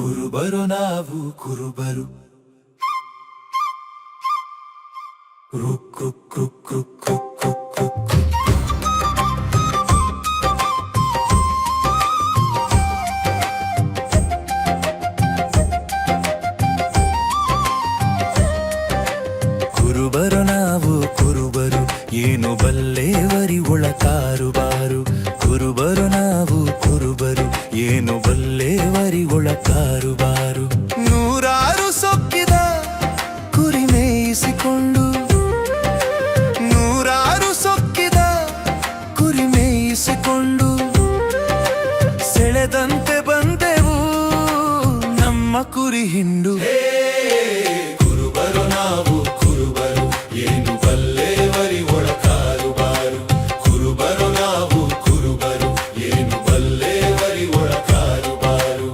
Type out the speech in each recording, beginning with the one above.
ಕುರುಬರು ನಾವು ಕುರುಬರು. ರುಕ್ ರುಕ್ ರುಕ್ ರುಕ್ ರುಕ್ ರುಕ್ ರುಕ್. ಕುರುಬರು ನಾವು ಕುರುಬರು, ಏನು ಬಲ್ಲೇವರಿ ಒಳ ಕಾರುಬಾರು. ಕುರುಬರು ನಾವು ಕುರುಬರು, ಏನು ಬಲ್ಲೇವರಿ ಒಳ ಕಾರುಬಾರು. ನೂರಾರು ಸೊಕ್ಕಿದ ಕುರಿ ಮೇಯಿಸಿಕೊಂಡು, ನೂರಾರು ಸೊಕ್ಕಿದ ಕುರಿ ಮೇಯಿಸಿಕೊಂಡು, ಸೆಳೆದಂತೆ ಬಂದೆವು ನಮ್ಮ ಕುರಿ ಹಿಂಡು. ಕುರುಬರು ನಾವು ಕುರುಬರು, ಏನು ಬಲ್ಲೇವರಿ ಒಳ ಕಾರುಬಾರು. ಕುರುಬರು ನಾವು ಕುರುಬರು, ಏನು ಬಲ್ಲೇವರಿ ಒಳ ಕಾರುಬಾರು.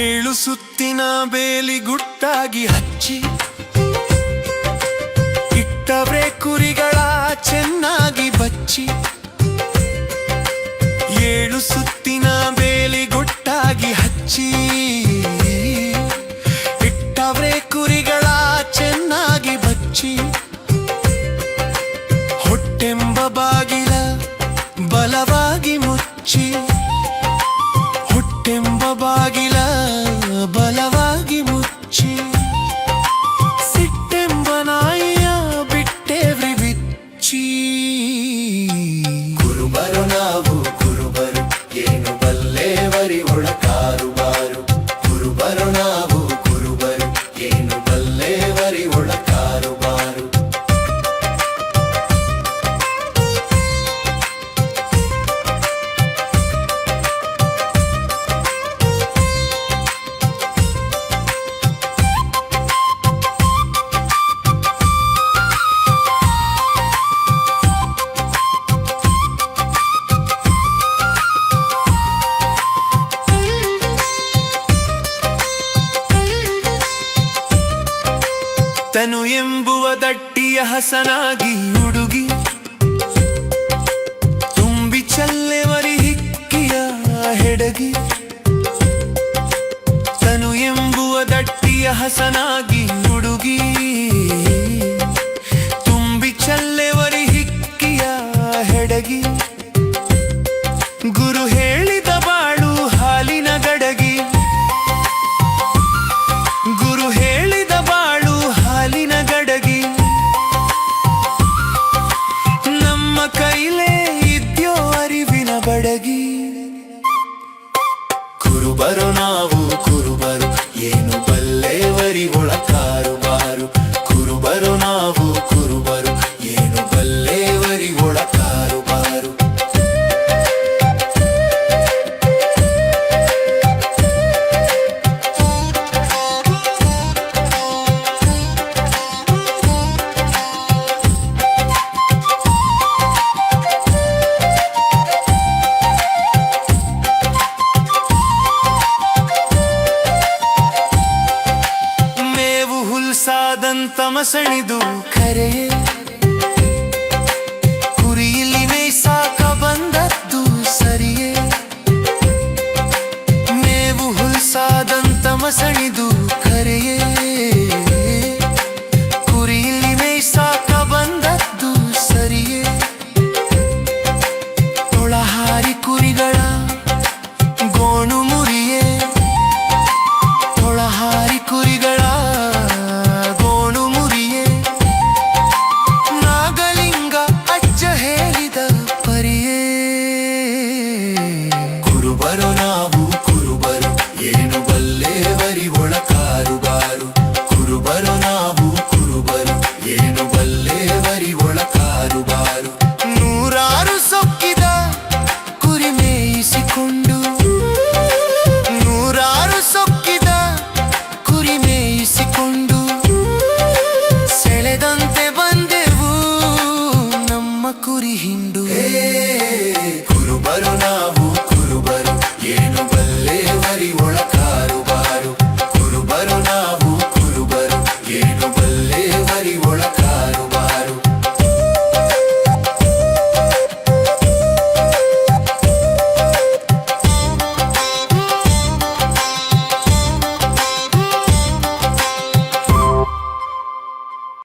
ಏಳು ಸುತ್ತಿನ ಬೇಲಿ ಗುಟ್ಟಾಗಿ ಹಚ್ಚಿ ಇಟ್ಟವ್ರೆ ಕುರಿಗಳ ಚೆನ್ನಾಗಿ ಬಚ್ಚಿ. ಏಳು ಸುತ್ತಿನ ಬೇಲಿ ಗುಟ್ಟಾಗಿ ಹಚ್ಚಿ ಇಟ್ಟವ್ರೆ ಕುರಿಗಳ ಚೆನ್ನಾಗಿ ಬಚ್ಚಿ. ಹೊಟ್ಟೆಂಬ ಬಾಗಿಲ ಬಲವಾಗಿ ಮುಚ್ಚಿ, ಹೊಟ್ಟೆಂಬ ಬಾಗಿಲ ಬಲವಾಗಿ ಮುಚ್ಚಿ. ಸಿಟ್ಟೆಂಬ ನಾಯಿಯ ಬಿಟ್ಟೇವ್ರಿ ಬಿಚ್ಚಿ. ಕುರುಬರು ನಾವು ಕುರುಬರು, ಏನು ಬಲ್ಲೇವರಿ ಒಳ ಕಾರುಬಾರು. ಕುರುಬರು ನಾವು ಕುರುಬರು, ಏನು ಬಲ್ಲೇವರಿ ಒಳ ಕಾರುಬಾರು. ತನು ಎಂಬುವ ದಟ್ಟಿಯ ಹಸನಾಗಿ ಹುಡುಗಿ, ತುಂಬಿ ಚಲ್ಲೆವರಿ ಹಿಕ್ಕಿಯ ಹೆಡಗಿ. ತನು ಎಂಬುವ ದಟ್ಟಿಯ ಹಸನಾಗಿ ಹುಡುಗಿ, ತುಂಬಿ ಚಲ್ಲೆವರಿ ಹಿಕ್ಕಿಯ ಹೆಡಗಿ. ಗುರು ಹೇಳಿದ ಬಾಳು ಹಾಲಿನ ಗಡಗಿ, ಗುರು ಹೇಳಿದ ಬಾಳು ಹಾಲಿನ ಗಡಗಿ. ನಮ್ಮ ಕೈಲೇ ಇದ್ಯೋ ಅರಿವಿನ ಬಡಗಿ. ಕುರುಬರು ನಾವು ಕುರುಬರು, ಏನು ಬಲ್ಲೇವರಿ ಒಳ ಕಾರುಬಾರು. ಕುರುಬರು ನಾವು ಕುರುಬರು, ಏನು ಬಲ್ಲೇವರಿ ಒಳ ಕಾರುಬಾರು. ತಮಸಣಿದು ಕರೆಯೇ ಕುರಿಯಲ್ಲಿ ಮೇಯ್ಸಾಕ ಬಂದದ್ದು ಸರಿಯೇ. ಮೇವು ಹುಲ್ಸಾದಂತ ಮಸಣಿದು ಕರೆಯೇ ಕುರಿಯಲ್ಲಿ ಮೇಯ್ಸಾಕ ಬಂದದ್ದು ಸರಿಯೇ. ತೊಳಹಾರಿ ಕುರಿಗಳ ಗೋಣು ಮುರಿಯೇ, ತೊಳಹಾರಿ ಕುರಿಗಳ ಕುರಿ ಹಿಂಡು ಕುರುಬರು ನಾವು